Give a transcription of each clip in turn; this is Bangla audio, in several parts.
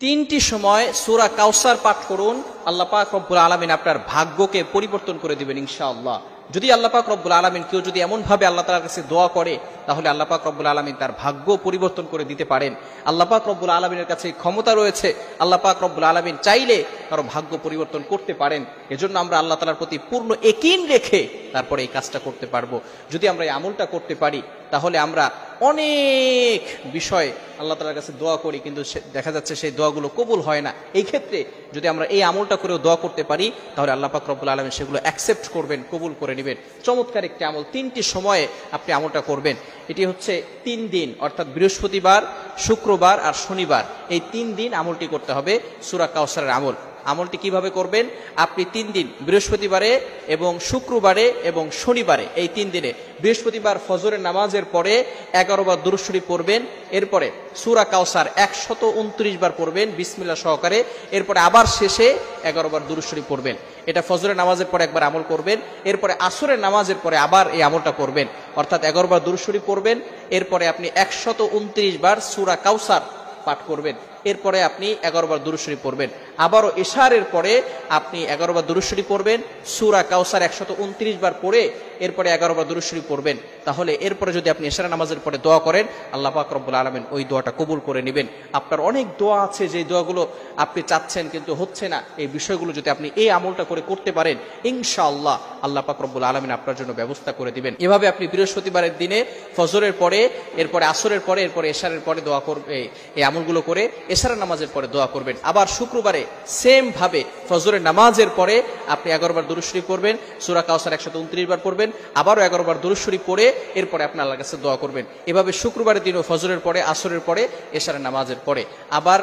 তিনটি সময় সূরা কাউসার পাঠ করুন, আল্লাহ পাক রব্বুল আলামিন আপনার ভাগ্যকে পরিবর্তন করে দিবেন ইনশাআল্লাহ। যদি আল্লাহ পাক রব্বুল আলামিন কেউ যদি এমন ভাবে আল্লাহ তাআলার কাছে দোয়া করে, তাহলে আল্লাহ পাক রব্বুল আলামিন তার ভাগ্য পরিবর্তন করে দিতে পারেন। আল্লাহ পাক রব্বুল আলামিনের কাছে ক্ষমতা রয়েছে, আল্লাহ পাক রব্বুল আলামিন চাইলে কারো ভাগ্য পরিবর্তন করতে পারেন। এজন্য আমরা আল্লাহ তাআলার প্রতি পূর্ণ ইয়াকিন রেখে তারপরে এই কাজটা করতে পারবো। যদি আমরা এই আমলটা করতে পারি, তাহলে আমরা অনেক বিষয় আল্লাহ তাআলার কাছে দোয়া করি, কিন্তু দেখা যাচ্ছে সেই দোয়াগুলো কবুল হয় না। এই ক্ষেত্রে যদি আমরা এই আমলটা করেও দোয়া করতে পারি, তাহলে আল্লাহ পাক রব্বুল আলামিন সেগুলো অ্যাকসেপ্ট করবেন, কবুল করে নেবেন। চমৎকার একটি আমল, তিনটি সময়ে আপনি আমলটা করবেন। এটি হচ্ছে 3 দিন, অর্থাৎ বৃহস্পতিবার, শুক্রবার আর শনিবার, এই 3 দিন আমলটি করতে হবে সূরা কাউসারের আমল। আমলটি কিভাবে করবেন? আপনি 3 দিন, বৃহস্পতিবারে এবং শুক্রবারে এবং শনিবারে, এই 3 দিনে বৃহস্পতিবার ফজরের নামাজের পরে 11 বার দুরূদ শরীফ পড়বেন। এরপরে সূরা কাউসার 129 বার পড়বেন বিসমিল্লাহ সহকারে। এরপরে আবার শেষে 11 বার দুরূদ শরীফ পড়বেন। এটা ফজরের নামাজের পরে একবার আমল করবেন। এরপরে আসরের নামাজের পরে আবার এই আমলটা করবেন, অর্থাৎ 11 বার দুরূদ শরীফ পড়বেন। এরপরে আপনি 129 বার সূরা কাউসার পাঠ করবেন। এরপরে আপনি 11 বার দুরূদ শরীফ পড়বেন। আবারও ইশারের পরে আপনি 11 বার দুরূদ শরীফ পড়বেন, সূরা কাউসার 129 বার পড়ে এরপরে 11 বার দুরূদ শরীফ পড়বেন। তাহলে এরপরে যদি আপনি ইশারা নামাজের পরে দোয়া করেন, আল্লাহ পাক রব্বুল আলামিন ওই দোয়াটা কবুল করে নেবেন। আপনার অনেক দোয়া আছে, যে দোয়াগুলো আপনি চাচ্ছেন কিন্তু হচ্ছে না, এই বিষয়গুলো যদি আপনি এই আমলটা করে করতে পারেন, ইনশাআল্লাহ আল্লাহ পাক রব্বুল আলামিন আপনার জন্য ব্যবস্থা করে দিবেন। এভাবে আপনি বৃহস্পতিবারের দিনে ফজরের পরে, এরপরে আসরের পরে, এরপরে ইশারের পরে দোয়া করবে, এই আমলগুলো করে ইশারা নামাজের পরে দোয়া করবেন। আবার শুক্রবারে সেম ভাবে ফজরের নামাজের পরে আপনি 11 বার দুরূদ শরীফ পড়বেন, সূরা কাউসার 129 বার পড়বেন, আবারও 11 বার দুরূদ শরীফ পড়ে এরপরে আপনি আল্লাহর কাছে দোয়া করবেন। এভাবে শুক্রবারের দিনও ফজরের পরে, আসরের পরে, ইশারের নামাজের পরে, আবার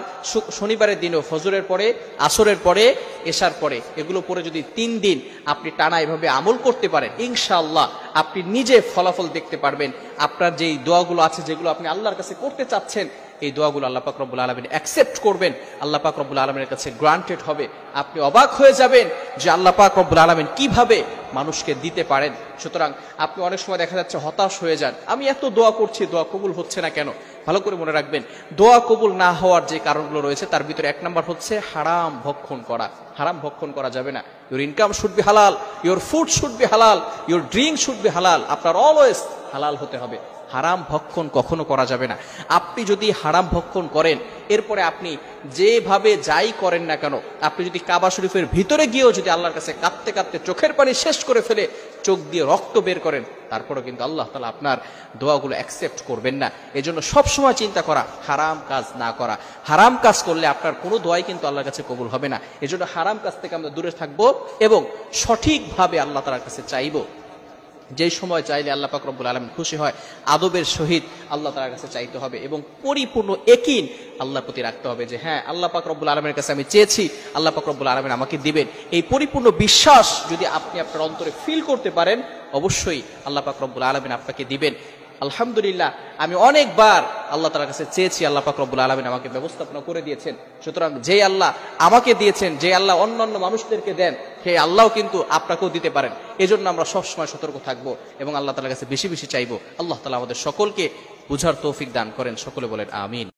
শনিবারের দিনও ফজরের পরে, আসরের পরে, ইশার পরে, এগুলো পরে যদি 3 দিন আপনি টানা এভাবে আমল করতে পারেন, ইনশাআল্লাহ আপনি নিজে ফলাফল দেখতে পারবেন। আপনার যেই দোয়াগুলো আছে, যেগুলো আপনি আল্লাহর কাছে করতে চাচ্ছেন, এই দোয়াগুলো আল্লাহ পাক রব্বুল আলামিন অ্যাকসেপ্ট করবেন, আল্লাহ পাক রব্বুল আলামিনের কাছে গ্রান্টেড হবে। আপনি অবাক হয়ে যাবেন যে আল্লাহ পাক রব্বুল আলামিন কিভাবে মানুষকে দিতে পারেন। সুতরাং আপনি অনেক সময় দেখা যাচ্ছে হতাশ হয়ে যান, আমি এত দোয়া করছি, দোয়া কবুল হচ্ছে না কেন? ভালো করে মনে রাখবেন, দোয়া কবুল না হওয়ার যে কারণগুলো রয়েছে, তার ভিতরে 1 নাম্বার হচ্ছে হারাম ভক্ষণ করা। হারাম ভক্ষণ করা যাবে না। ইউর ইনকাম শুড বি হালাল, ইউর ফুড শুড বি হালাল, ইউর ড্রিঙ্ক শুড বি হালাল। আপনার অলওয়েজ হালাল হতে হবে, হারাম ভক্ষণ কখনো করা যাবে না। আপনি যদি হারাম ভক্ষণ করেন, এরপরে আপনি যেভাবে যাই করেন না কেন, আপনি যদি কাবা শরীফের ভিতরে গিয়েও যদি আল্লাহর কাছে কাঁদতে কাঁদতে চোখের পানি শেষ করে ফেলে চোখ দিয়ে রক্ত বের করেন, তারপরেও কিন্তু আল্লাহ তাআলা আপনার দোয়াগুলো অ্যাকসেপ্ট করবেন না। এজন্য সবসময় চিন্তা করা, হারাম কাজ না করা। হারাম কাজ করলে আপনার কোনো দোয়াই কিন্তু আল্লাহর কাছে কবুল হবে না। এজন্য হারাম কাজ থেকে আমরা দূরে থাকবো এবং সঠিকভাবে আল্লাহ তাআলার কাছে চাইবো। যেই সময় চাইলে আল্লাহ পাক রব্বুল আলামিন খুশি হয়, আদবের সহিত আল্লাহ তাআলার কাছে চাইতে হবে এবং পরিপূর্ণ ইয়াকিন আল্লাহর প্রতি রাখতে হবে যে হ্যাঁ, আল্লাহ পাক রব্বুল আলামিনের কাছে আমি চেয়েছি, আল্লাহ পাক রব্বুল আলামিন আমাকে দিবেন। এই পরিপূর্ণ বিশ্বাস যদি আপনি আপনার অন্তরে ফিল করতে পারেন, অবশ্যই আল্লাহ পাক রব্বুল আলামিন আপনাকে দিবেন। আলহামদুলিল্লাহ, আমি অনেকবার আল্লাহ তাআলার কাছে চেয়েছি, আল্লাহ পাক রব্বুল আলামিন আমাকে ব্যবস্থাপনা করে দিয়েছেন। সুতরাং যে আল্লাহ আমাকে দিয়েছেন, যে আল্লাহ অন্যান্য মানুষদেরকে দেন, সেই আল্লাহ কিন্তু আপনাকেও দিতে পারেন। এজন্য আমরা সবসময় সতর্ক থাকবো এবং আল্লাহ তাআলার কাছে বেশি বেশি চাইবো। আল্লাহ তাআলা আমাদের সকলকে বুঝার তৌফিক দান করেন। সকলে বলেন আমিন।